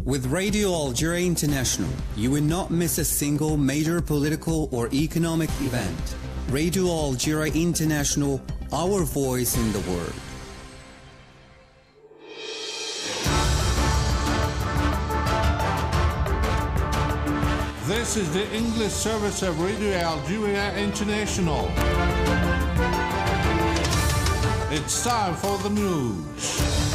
With Radio Algeria International, you will not miss a single major political or economic event. Radio Algeria International, our voice in the world. This is the English service of Radio Algeria International. It's time for the news.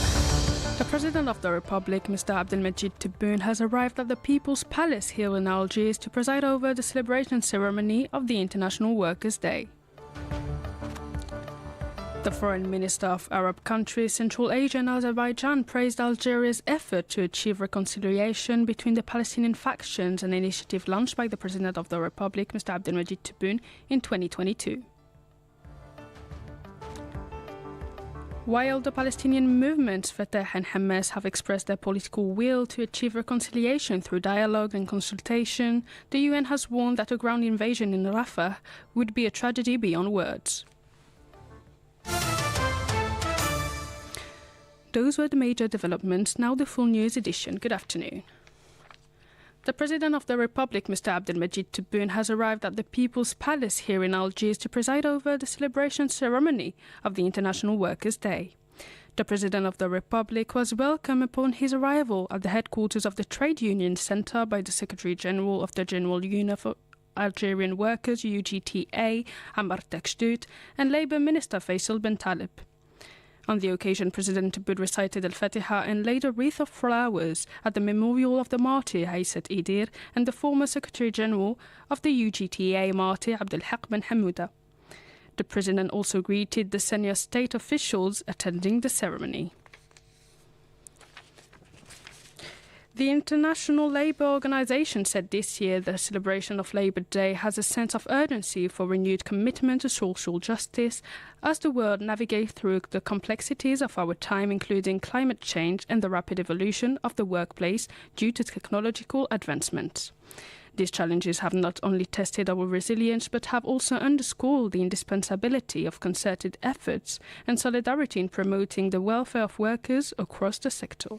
The President of the Republic, Mr. Abdelmejid Tebboune, has arrived at the People's Palace here in Algiers to preside over the celebration ceremony of the International Workers' Day. The Foreign Minister of Arab countries, Central Asia and Azerbaijan praised Algeria's effort to achieve reconciliation between the Palestinian factions, an initiative launched by the President of the Republic, Mr. Abdelmejid Tebboune, in 2022. While the Palestinian movements Fatah and Hamas have expressed their political will to achieve reconciliation through dialogue and consultation, the UN has warned that a ground invasion in Rafah would be a tragedy beyond words. Those were the major developments. Now the full news edition. Good afternoon. The President of the Republic, Mr. Abdelmejid Tebboune, has arrived at the People's Palace here in Algiers to preside over the celebration ceremony of the International Workers' Day. The President of the Republic was welcomed upon his arrival at the headquarters of the Trade Union Centre by the Secretary General of the General Union of Algerian Workers, UGTA, Ammar Takshdout, and Labour Minister Faisal Ben Taleb. On the occasion, President Tebboune recited Al-Fatiha and laid a wreath of flowers at the memorial of the martyr Haysat Idir and the former Secretary General of the UGTA martyr Abdelhaq Ben Hamouda. The President also greeted the senior state officials attending the ceremony. The International Labour Organization said this year the celebration of Labour Day has a sense of urgency for renewed commitment to social justice as the world navigates through the complexities of our time, including climate change and the rapid evolution of the workplace due to technological advancements. These challenges have not only tested our resilience but have also underscored the indispensability of concerted efforts and solidarity in promoting the welfare of workers across the sector.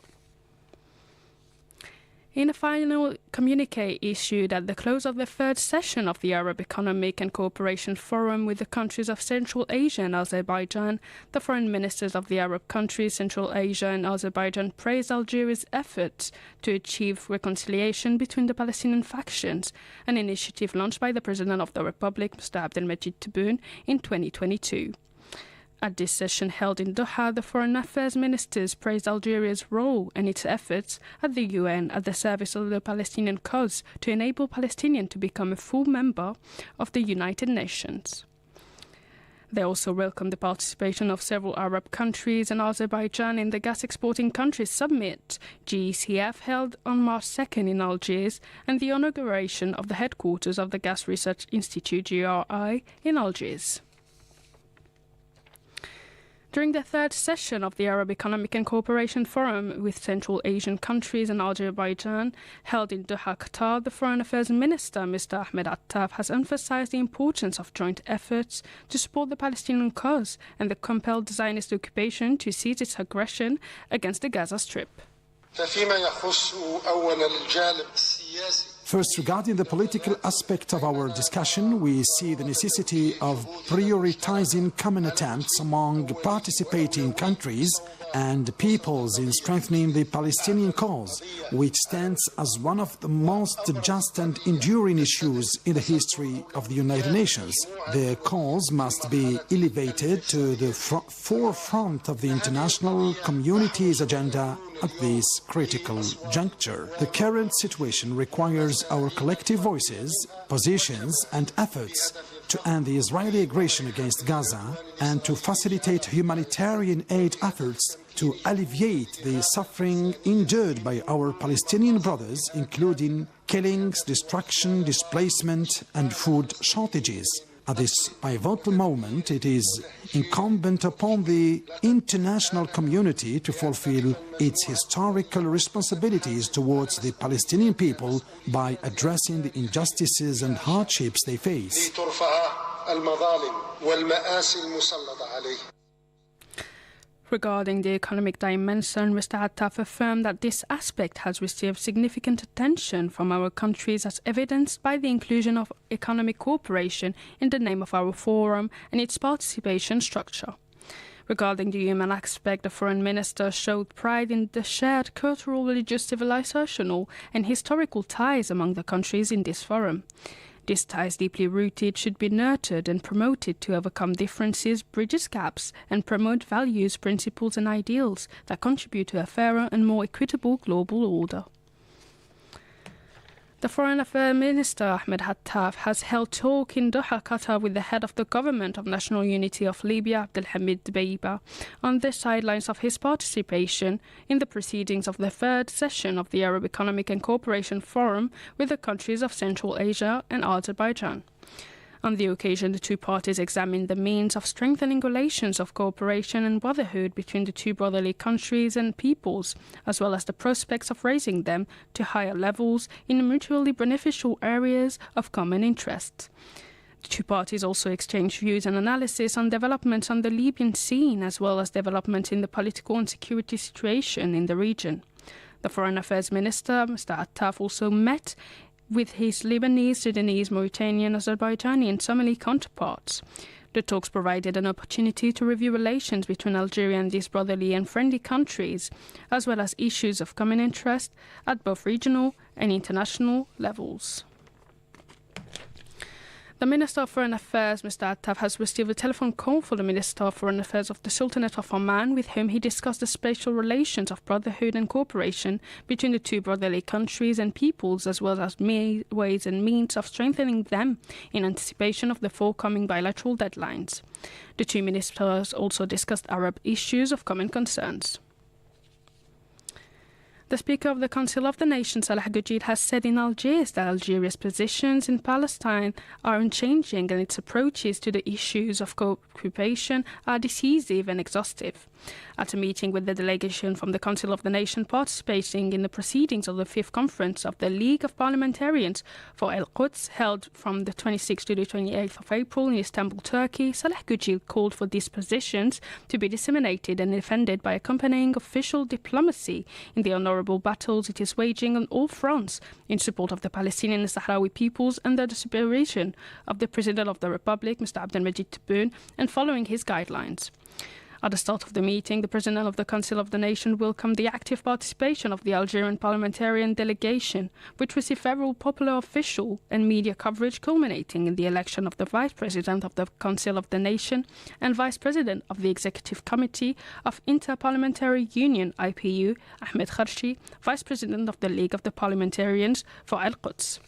In a final communiqué issued at the close of the third session of the Arab Economic and Cooperation Forum with the countries of Central Asia and Azerbaijan, the foreign ministers of the Arab countries, Central Asia and Azerbaijan praised Algeria's efforts to achieve reconciliation between the Palestinian factions, an initiative launched by the President of the Republic, Mr. Abdelmejid Tebboune, in 2022. At this session held in Doha, the Foreign Affairs Ministers praised Algeria's role and its efforts at the UN at the service of the Palestinian cause to enable Palestinians to become a full member of the United Nations. They also welcomed the participation of several Arab countries and Azerbaijan in the Gas Exporting Countries Summit, GECF, held on March 2nd in Algiers, and the inauguration of the headquarters of the Gas Research Institute, GRI, in Algiers. During the third session of the Arab Economic and Cooperation Forum with Central Asian countries and Azerbaijan, held in Doha, Qatar, the Foreign Affairs Minister, Mr. Ahmed Attaf, has emphasized the importance of joint efforts to support the Palestinian cause and the compelled Zionist occupation to cease its aggression against the Gaza Strip. First, regarding the political aspect of our discussion, we see the necessity of prioritizing common attempts among participating countries and peoples in strengthening the Palestinian cause, which stands as one of the most just and enduring issues in the history of the United Nations. The cause must be elevated to the forefront of the international community's agenda at this critical juncture. The current situation requires our collective voices, positions and efforts to end the Israeli aggression against Gaza and to facilitate humanitarian aid efforts to alleviate the suffering endured by our Palestinian brothers, including killings, destruction, displacement and food shortages. At this pivotal moment, it is incumbent upon the international community to fulfill its historical responsibilities towards the Palestinian people by addressing the injustices and hardships they face. Regarding the economic dimension, Mr. Attaf affirmed that this aspect has received significant attention from our countries, as evidenced by the inclusion of economic cooperation in the name of our forum and its participation structure. Regarding the human aspect, the foreign minister showed pride in the shared cultural, religious, civilizational and historical ties among the countries in this forum. These ties, deeply rooted, should be nurtured and promoted to overcome differences, bridge gaps, and promote values, principles and ideals that contribute to a fairer and more equitable global order. The Foreign Affairs Minister, Ahmed Attaf, has held talk in Doha, Qatar, with the head of the Government of National Unity of Libya, Abdelhamid Dbeiba, on the sidelines of his participation in the proceedings of the third session of the Arab Economic and Cooperation Forum with the countries of Central Asia and Azerbaijan. On the occasion, the two parties examined the means of strengthening relations of cooperation and brotherhood between the two brotherly countries and peoples, as well as the prospects of raising them to higher levels in mutually beneficial areas of common interest. The two parties also exchanged views and analysis on developments on the Libyan scene, as well as developments in the political and security situation in the region. The Foreign Affairs Minister, Mr. Attaf, also met with his Lebanese, Sudanese, Mauritanian, Azerbaijani and Somali counterparts. The talks provided an opportunity to review relations between Algeria and these brotherly and friendly countries, as well as issues of common interest at both regional and international levels. The Minister of Foreign Affairs, Mr. Attaf, has received a telephone call for the Minister of Foreign Affairs of the Sultanate of Oman, with whom he discussed the spatial relations of brotherhood and cooperation between the two brotherly countries and peoples, as well as ways and means of strengthening them in anticipation of the forthcoming bilateral deadlines. The two ministers also discussed Arab issues of common concerns. The Speaker of the Council of the Nation, Salah Gujid, has said in Algiers that Algeria's positions in Palestine are unchanging and its approaches to the issues of occupation are decisive and exhaustive. At a meeting with the delegation from the Council of the Nation participating in the proceedings of the 5th Conference of the League of Parliamentarians for Al-Quds, held from the 26th to the 28th of April in Istanbul, Turkey, Salah Gujid called for these positions to be disseminated and defended by accompanying official diplomacy in the honourable battles it is waging on all fronts in support of the Palestinian and Sahrawi peoples under the supervision of the President of the Republic, Mr. Abdelmajid Tebboune, and following his guidelines. At the start of the meeting, the President of the Council of the Nation welcomed the active participation of the Algerian parliamentarian delegation, which received favorable popular official and media coverage, culminating in the election of the Vice President of the Council of the Nation and Vice President of the Executive Committee of Inter-Parliamentary Union, IPU, Ahmed Kharshi, Vice President of the League of the Parliamentarians for Al-Quds.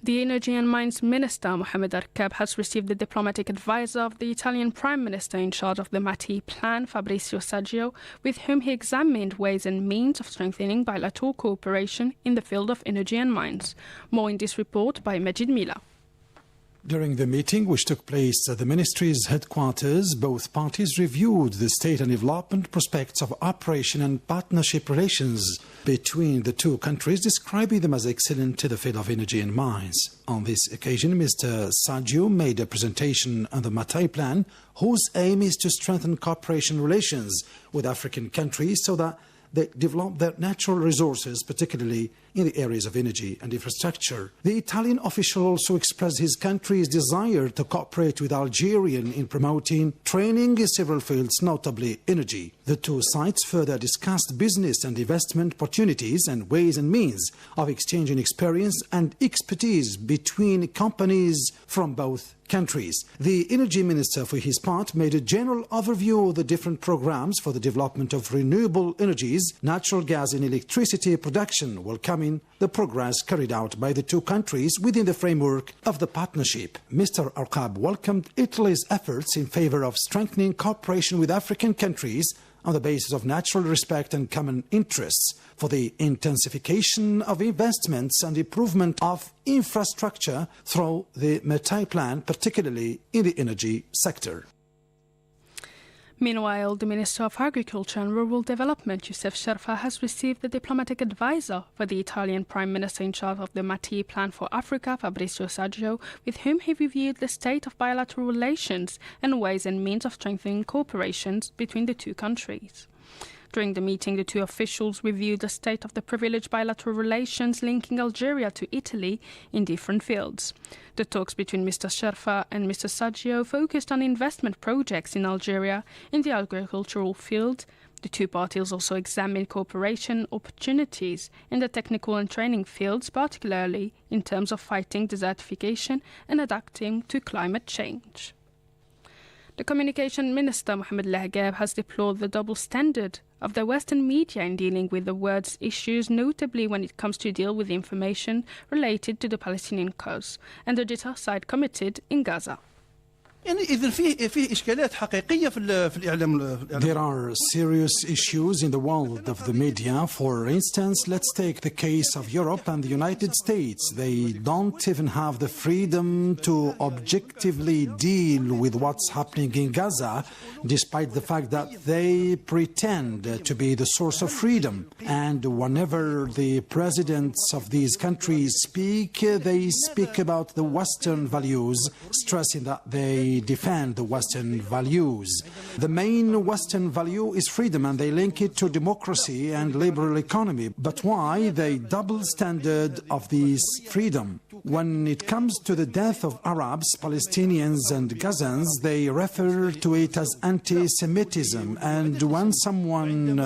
The Energy and Mines Minister, Mohamed Arkab, has received the diplomatic advisor of the Italian Prime Minister in charge of the Mattei Plan, Fabrizio Saggio, with whom he examined ways and means of strengthening bilateral cooperation in the field of energy and mines. More in this report by Majid Mila. During the meeting, which took place at the ministry's headquarters, both parties reviewed the state and development prospects of operation and partnership relations between the two countries, describing them as excellent to the field of energy and mines. On this occasion, Mr. Saggio made a presentation on the Mattei Plan, whose aim is to strengthen cooperation relations with African countries so that they develop their natural resources, particularly in the areas of energy and infrastructure. The Italian official also expressed his country's desire to cooperate with Algeria in promoting training in several fields, notably energy. The two sides further discussed business and investment opportunities and ways and means of exchanging experience and expertise between companies from both countries. The Energy Minister, for his part, made a general overview of the different programs for the development of renewable energies, natural gas and electricity production, welcoming the progress carried out by the two countries within the framework of the partnership. Mr. Arkab welcomed Italy's efforts in favor of strengthening cooperation with African countries on the basis of natural respect and common interests, for the intensification of investments and improvement of infrastructure through the Mattei Plan, particularly in the energy sector. Meanwhile, the Minister of Agriculture and Rural Development, Youssef Sherfa, has received the diplomatic advisor for the Italian Prime Minister in charge of the Mattei Plan for Africa, Fabrizio Saggio, with whom he reviewed the state of bilateral relations and ways and means of strengthening cooperation between the two countries. During the meeting, the two officials reviewed the state of the privileged bilateral relations linking Algeria to Italy in different fields. The talks between Mr. Sherfa and Mr. Saggio focused on investment projects in Algeria in the agricultural field. The two parties also examined cooperation opportunities in the technical and training fields, particularly in terms of fighting desertification and adapting to climate change. The Communication Minister, Mohamed Lahgab, has deplored the double standard of the Western media in dealing with the world's issues, notably when it comes to deal with information related to the Palestinian cause and the genocide committed in Gaza. There are serious issues in the world of the media. For instance, let's take the case of Europe and the United States. They don't even have the freedom to objectively deal with what's happening in Gaza, despite the fact that they pretend to be the source of freedom. And whenever the presidents of these countries speak, they speak about the Western values, stressing that they defend the Western values. The main Western value is freedom, and they link it to democracy and liberal economy. But why the double standard of this freedom? When it comes to the death of Arabs, Palestinians and Gazans, they refer to it as anti-Semitism, and when someone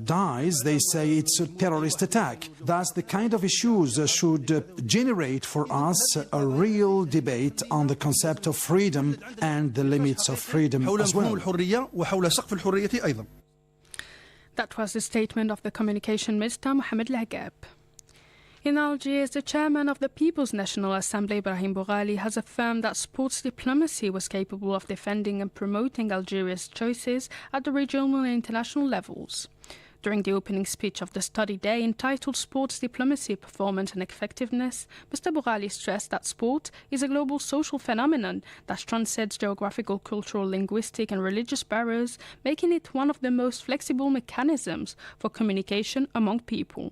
dies, they say it's a terrorist attack. That's the kind of issues should generate for us a real debate on the concept of freedom and the limits of freedom as well. That was the statement of the Communication Minister, Mohamed Lahgab. In Algiers, the chairman of the People's National Assembly, Brahim Boughali, has affirmed that sports diplomacy was capable of defending and promoting Algeria's choices at the regional and international levels. During the opening speech of the study day entitled Sports Diplomacy, Performance and Effectiveness, Mr. Boughali stressed that sport is a global social phenomenon that transcends geographical, cultural, linguistic and religious barriers, making it one of the most flexible mechanisms for communication among people.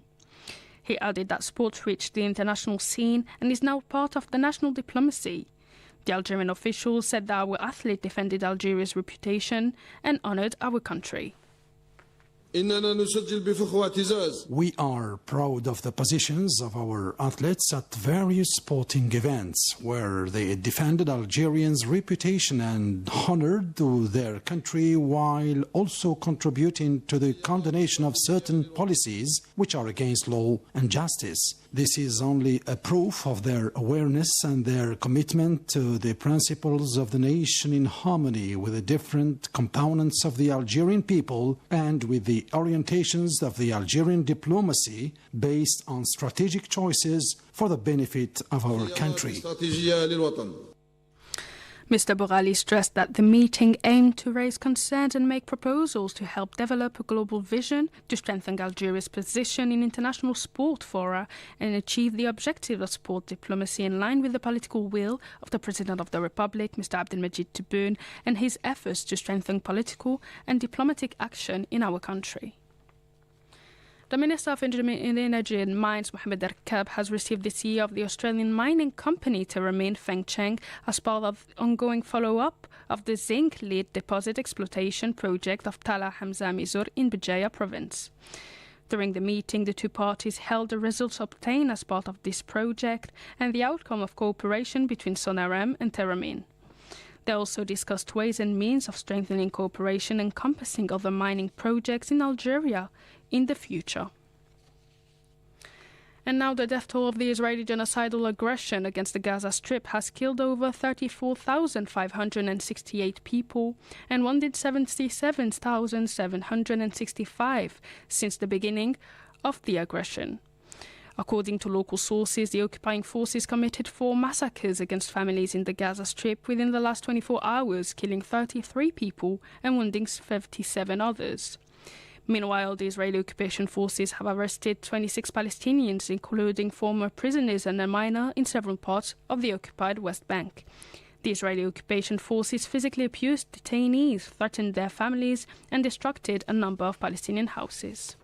He added that sport reached the international scene and is now part of the national diplomacy. The Algerian officials said that our athlete defended Algeria's reputation and honoured our country. We are proud of the positions of our athletes at various sporting events where they defended Algerians' reputation and honored their country while also contributing to the condemnation of certain policies which are against law and justice. This is only a proof of their awareness and their commitment to the principles of the nation in harmony with the different components of the Algerian people and with the orientations of the Algerian diplomacy based on strategic choices for the benefit of our country. Mr. Boughali stressed that the meeting aimed to raise concerns and make proposals to help develop a global vision to strengthen Algeria's position in international sport fora and achieve the objective of sport diplomacy in line with the political will of the President of the Republic, Mr. Abdelmajid Tebboune, and his efforts to strengthen political and diplomatic action in our country. The Minister of Energy and Mines, Mohamed Erkab, has received the CEO of the Australian mining company Terramin, Feng Cheng, as part of ongoing follow-up of the zinc lead deposit exploitation project of Tala Hamza Mizur in Béjaïa province. During the meeting, the two parties held the results obtained as part of this project and the outcome of cooperation between Sonarem and Terramin. They also discussed ways and means of strengthening cooperation encompassing other mining projects in Algeria in the future. And now the death toll of the Israeli genocidal aggression against the Gaza Strip has killed over 34,568 people and wounded 77,765 since the beginning of the aggression. According to local sources, the occupying forces committed 4 massacres against families in the Gaza Strip within the last 24 hours, killing 33 people and wounding 57 others. Meanwhile, the Israeli occupation forces have arrested 26 Palestinians, including former prisoners and a minor, in several parts of the occupied West Bank. The Israeli occupation forces physically abused detainees, threatened their families, and destructed a number of Palestinian houses.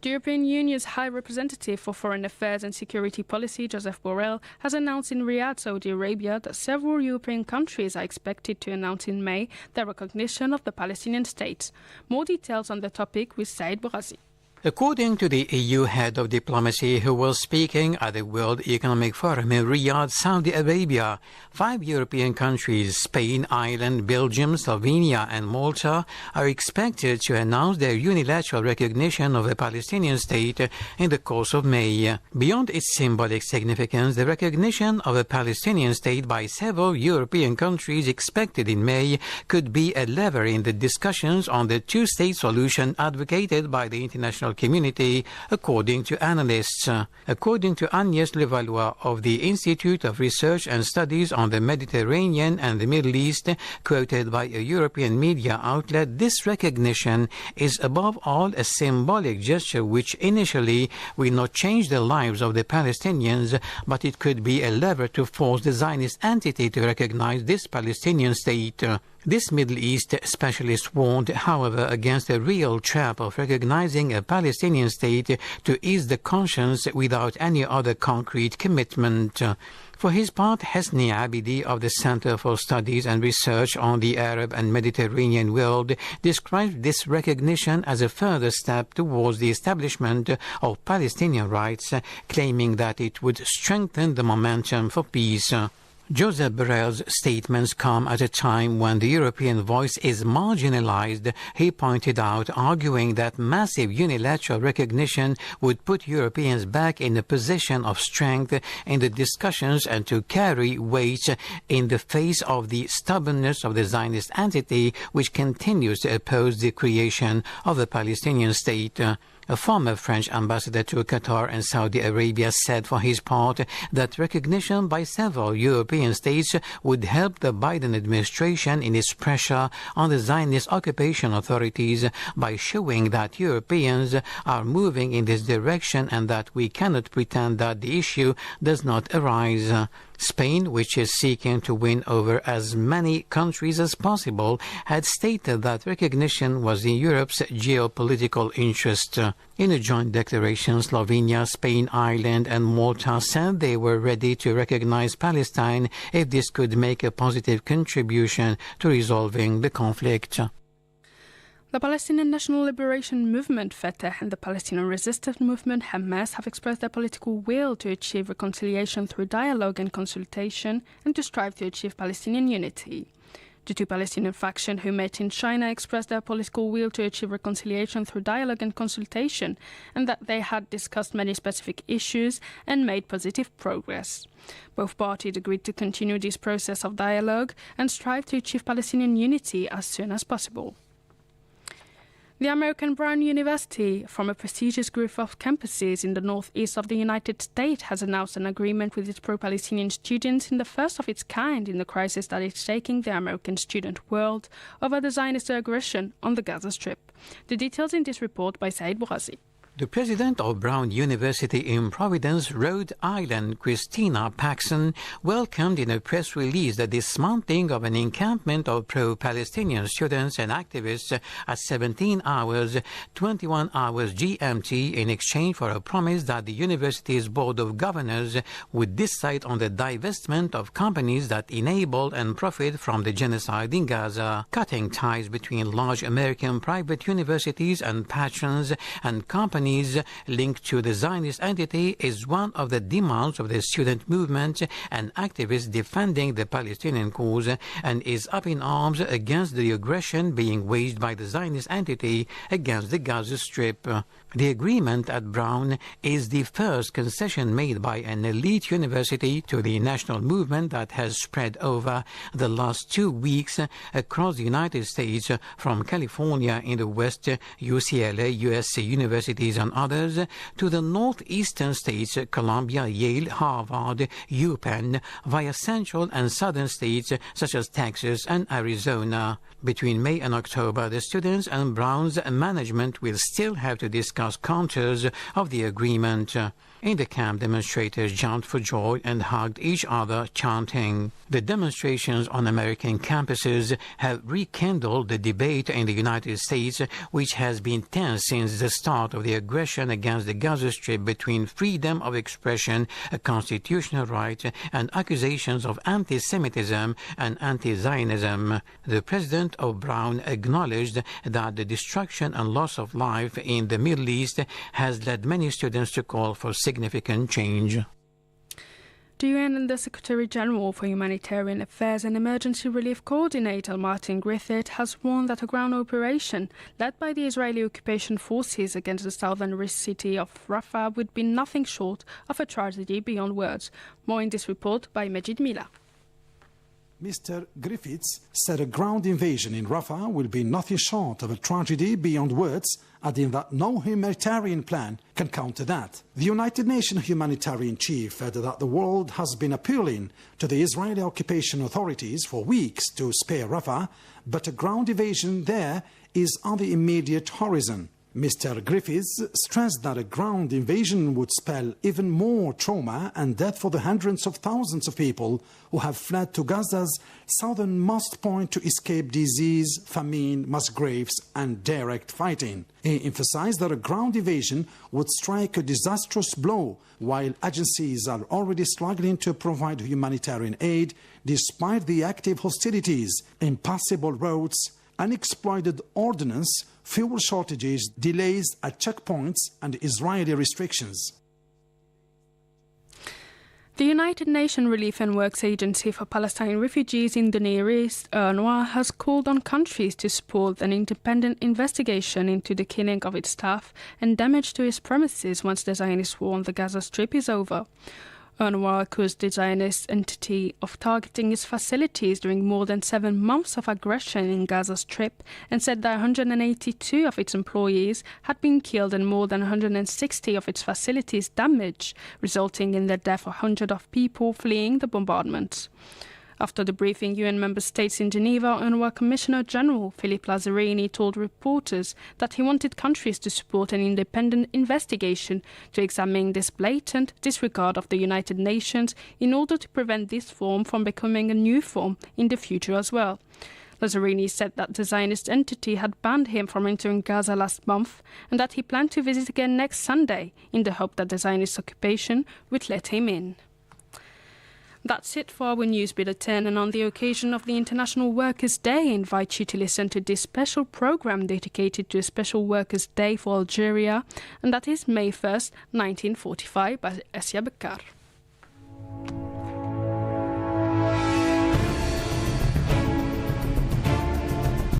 The European Union's High Representative for Foreign Affairs and Security Policy, Joseph Borrell, has announced in Riyadh, Saudi Arabia, that several European countries are expected to announce in May their recognition of the Palestinian state. More details on the topic with Said Bourazi. According to the EU head of diplomacy who was speaking at the World Economic Forum in Riyadh, Saudi Arabia, 5 European countries, Spain, Ireland, Belgium, Slovenia and Malta, are expected to announce their unilateral recognition of the Palestinian state in the course of May. Beyond its symbolic significance, the recognition of a Palestinian state by several European countries expected in May could be a lever in the discussions on the two-state solution advocated by the international community, according to analysts. According to Agnès Levallois of the Institute of Research and Studies on the Mediterranean and the Middle East, quoted by a European media outlet, this recognition is above all a symbolic gesture which initially will not change the lives of the Palestinians, but it could be a lever to force the Zionist entity to recognize this Palestinian state. This Middle East specialist warned, however, against the real trap of recognizing a Palestinian state to ease the conscience without any other concrete commitment. For his part, Hesni Abidi of the Center for Studies and Research on the Arab and Mediterranean World described this recognition as a further step towards the establishment of Palestinian rights, claiming that it would strengthen the momentum for peace. Joseph Borrell's statements come at a time when the European voice is marginalized, he pointed out, arguing that massive unilateral recognition would put Europeans back in a position of strength in the discussions and to carry weight in the face of the stubbornness of the Zionist entity, which continues to oppose the creation of a Palestinian state. A former French ambassador to Qatar and Saudi Arabia said for his part that recognition by several European states would help the Biden administration in its pressure on the Zionist occupation authorities by showing that Europeans are moving in this direction and that we cannot pretend that the issue does not arise. Spain, which is seeking to win over as many countries as possible, had stated that recognition was in Europe's geopolitical interest. In a joint declaration, Slovenia, Spain, Ireland and Malta said they were ready to recognize Palestine if this could make a positive contribution to resolving the conflict. The Palestinian National Liberation Movement, Fatah, and the Palestinian Resistance Movement, Hamas, have expressed their political will to achieve reconciliation through dialogue and consultation and to strive to achieve Palestinian unity. The two Palestinian factions who met in China expressed their political will to achieve reconciliation through dialogue and consultation, and that they had discussed many specific issues and made positive progress. Both parties agreed to continue this process of dialogue and strive to achieve Palestinian unity as soon as possible. The American Brown University, from a prestigious group of campuses in the northeast of the United States, has announced an agreement with its pro-Palestinian students in the first of its kind in the crisis that is shaking the American student world over the Zionist aggression on the Gaza Strip. The details in this report by Said Bourazi. The president of Brown University in Providence, Rhode Island, Christina Paxson, welcomed in a press release the dismantling of an encampment of pro-Palestinian students and activists at 17 hours, 21 hours GMT in exchange for a promise that the university's board of governors would decide on the divestment of companies that enable and profit from the genocide in Gaza. Cutting ties between large American private universities and patrons and companies linked to the Zionist entity is one of the demands of the student movement and activists defending the Palestinian cause, and is up in arms against the aggression being waged by the Zionist entity against the Gaza Strip. The agreement at Brown is the first concession made by an elite university to the national movement that has spread over the last 2 weeks across the United States, from California in the West, UCLA, USC universities and others, to the northeastern states, Columbia, Yale, Harvard, UPenn, via central and southern states such as Texas and Arizona. Between May and October, the students and Brown's management will still have to discuss contours of the agreement. In the camp, demonstrators jumped for joy and hugged each other, chanting. The demonstrations on American campuses have rekindled the debate in the United States, which has been tense since the start of the aggression against the Gaza Strip between freedom of expression, a constitutional right, and accusations of anti-Semitism and anti-Zionism. The president of Brown acknowledged that the destruction and loss of life in the Middle East has led many students to call for significant change. The UN and the Secretary-General for Humanitarian Affairs and Emergency Relief Coordinator Martin Griffiths has warned that a ground operation led by the Israeli occupation forces against the southern city of Rafah would be nothing short of a tragedy beyond words. More in this report by Majid Mila. Mr. Griffiths said a ground invasion in Rafah will be nothing short of a tragedy beyond words, adding that no humanitarian plan can counter that. The United Nations humanitarian chief added that the world has been appealing to the Israeli occupation authorities for weeks to spare Rafah, but a ground invasion there is on the immediate horizon. Mr. Griffiths stressed that a ground invasion would spell even more trauma and death for the hundreds of thousands of people who have fled to Gaza's southernmost point to escape disease, famine, mass graves and direct fighting. He emphasized that a ground invasion would strike a disastrous blow, while agencies are already struggling to provide humanitarian aid despite the active hostilities, impassable roads, unexploited ordnance, fuel shortages, delays at checkpoints and Israeli restrictions. The United Nations Relief and Works Agency for Palestinian Refugees in the Near East, UNRWA, has called on countries to support an independent investigation into the killing of its staff and damage to its premises once the Zionist war on the Gaza Strip is over. UNRWA accused the Zionist entity of targeting its facilities during more than 7 months of aggression in Gaza Strip and said that 182 of its employees had been killed and more than 160 of its facilities damaged, resulting in the death of hundreds of people fleeing the bombardments. After the briefing, UN member states in Geneva, UNRWA Commissioner General Philippe Lazzarini told reporters that he wanted countries to support an independent investigation to examine this blatant disregard of the United Nations in order to prevent this form from becoming a new form in the future as well. Lazzarini said that the Zionist entity had banned him from entering Gaza last month and that he planned to visit again next Sunday in the hope that the Zionist occupation would let him in. That's it for our news bulletin, and on the occasion of the International Workers' Day, I invite you to listen to this special program dedicated to a special Workers' Day for Algeria, and that is May 1st, 1945 by Essia Bekar.